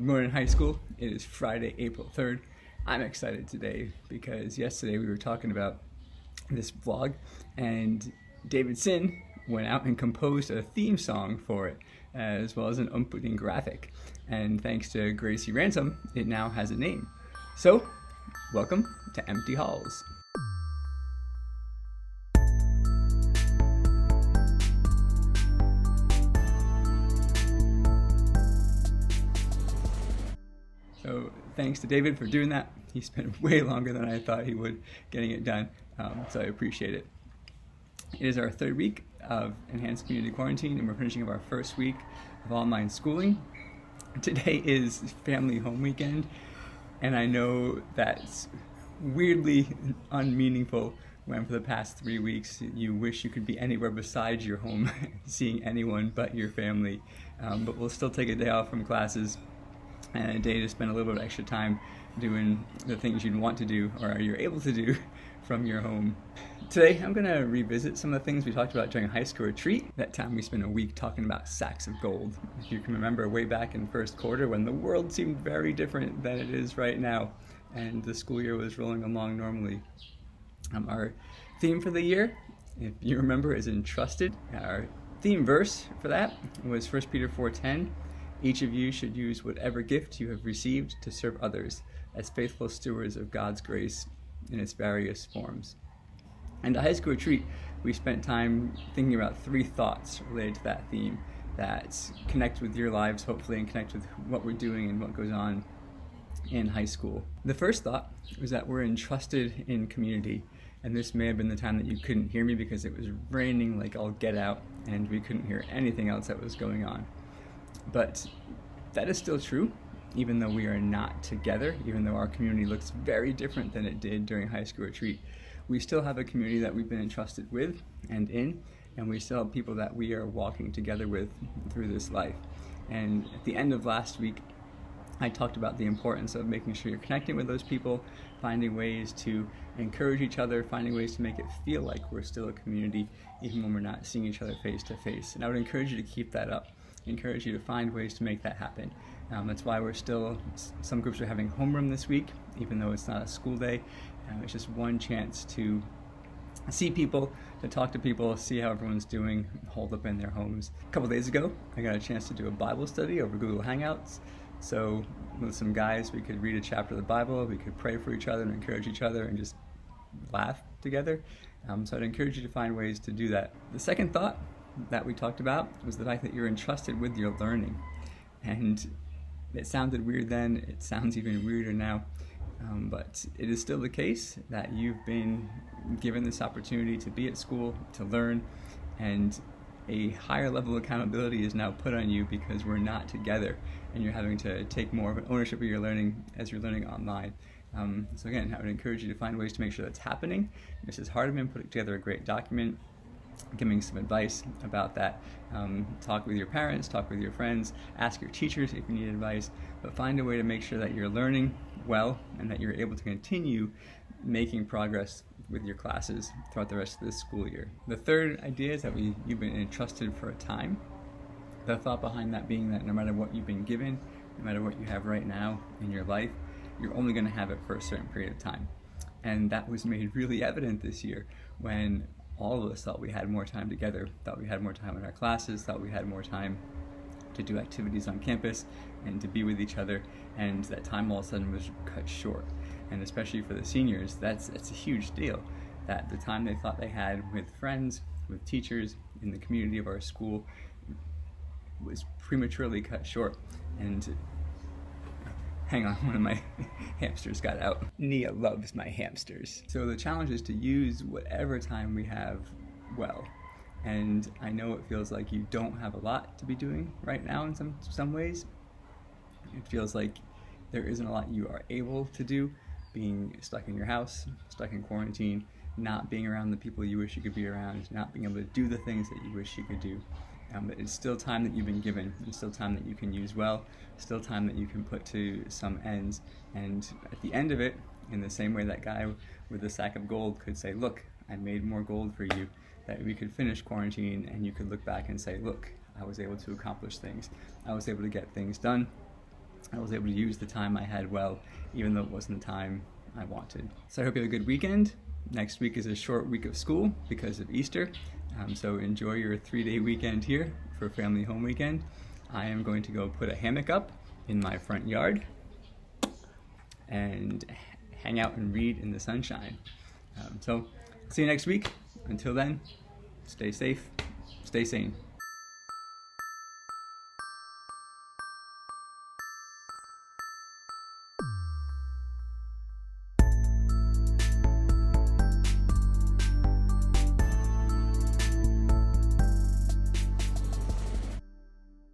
Good morning, high school. It is Friday, April 3rd. I'm excited today because yesterday we were talking about this vlog and David Sin went out and composed a theme song for it as well as an opening graphic. And thanks to Gracie Ransom, it now has a name. So, welcome to Empty Halls. So thanks to David for doing that. He spent way longer than I thought he would getting it done, so I appreciate it. It is our third week of enhanced community quarantine, and we're finishing up our first week of online schooling. Today is family home weekend, and I know that's weirdly unmeaningful when for the past 3 weeks you wish you could be anywhere besides your home seeing anyone but your family, but we'll still take a day off from classes and a day to spend a little bit of extra time doing the things you'd want to do or you're able to do from your home. Today I'm going to revisit some of the things we talked about during high school retreat. That time we spent a week talking about sacks of gold. If you can remember way back in first quarter when the world seemed very different than it is right now and the school year was rolling along normally. Our theme for the year, if you remember, is Entrusted. Our theme verse for that was 1 Peter 4:10. Each of you should use whatever gift you have received to serve others as faithful stewards of God's grace in its various forms. And at high school retreat, we spent time thinking about 3 thoughts related to that theme that connect with your lives, hopefully, and connect with what we're doing and what goes on in high school. The first thought was that we're entrusted in community. And this may have been the time that you couldn't hear me because it was raining like all get out and we couldn't hear anything else that was going on. But that is still true, even though we are not together, even though our community looks very different than it did during high school retreat. We still have a community that we've been entrusted with and in, and we still have people that we are walking together with through this life. And at the end of last week, I talked about the importance of making sure you're connecting with those people, finding ways to encourage each other, finding ways to make it feel like we're still a community, even when we're not seeing each other face to face. And I would encourage you to keep that up. Encourage you to find ways to make that happen. That's why some groups are having homeroom this week, even though it's not a school day. It's just one chance to see people, to talk to people, see how everyone's doing, holed up in their homes. A couple days ago, I got a chance to do a Bible study over Google Hangouts. So with some guys, we could read a chapter of the Bible, we could pray for each other and encourage each other and just laugh together. So I'd encourage you to find ways to do that. The second thought that we talked about was the fact that you're entrusted with your learning. And it sounded weird then, it sounds even weirder now, but it is still the case that you've been given this opportunity to be at school, to learn, and a higher level of accountability is now put on you because we're not together and you're having to take more of an ownership of your learning as you're learning online. So again, I would encourage you to find ways to make sure that's happening. Mrs. Hardeman put together a great document giving some advice about that. Talk with your parents, talk with your friends, ask your teachers if you need advice, but find a way to make sure that you're learning well and that you're able to continue making progress with your classes throughout the rest of this school year. The third idea is that you've been entrusted for a time. The thought behind that being that no matter what you've been given, no matter what you have right now in your life, you're only going to have it for a certain period of time. And that was made really evident this year when all of us thought we had more time together, thought we had more time in our classes, thought we had more time to do activities on campus and to be with each other, and that time all of a sudden was cut short. And especially for the seniors, that's a huge deal, that the time they thought they had with friends, with teachers, in the community of our school was prematurely cut short. And hang on, one of my hamsters got out. Nia loves my hamsters. So the challenge is to use whatever time we have well. And I know it feels like you don't have a lot to be doing right now in some ways. It feels like there isn't a lot you are able to do, being stuck in your house, stuck in quarantine, not being around the people you wish you could be around, not being able to do the things that you wish you could do. But it's still time that you've been given. It's still time that you can use well. Still time that you can put to some ends. And at the end of it, in the same way that guy with the sack of gold could say, look, I made more gold for you, that we could finish quarantine and you could look back and say, look, I was able to accomplish things. I was able to get things done. I was able to use the time I had well, even though it wasn't the time I wanted. So I hope you have a good weekend. Next week is a short week of school because of Easter. So enjoy your 3-day weekend here for family home weekend. I am going to go put a hammock up in my front yard and hang out and read in the sunshine. So see you next week. Until then, stay safe, stay sane.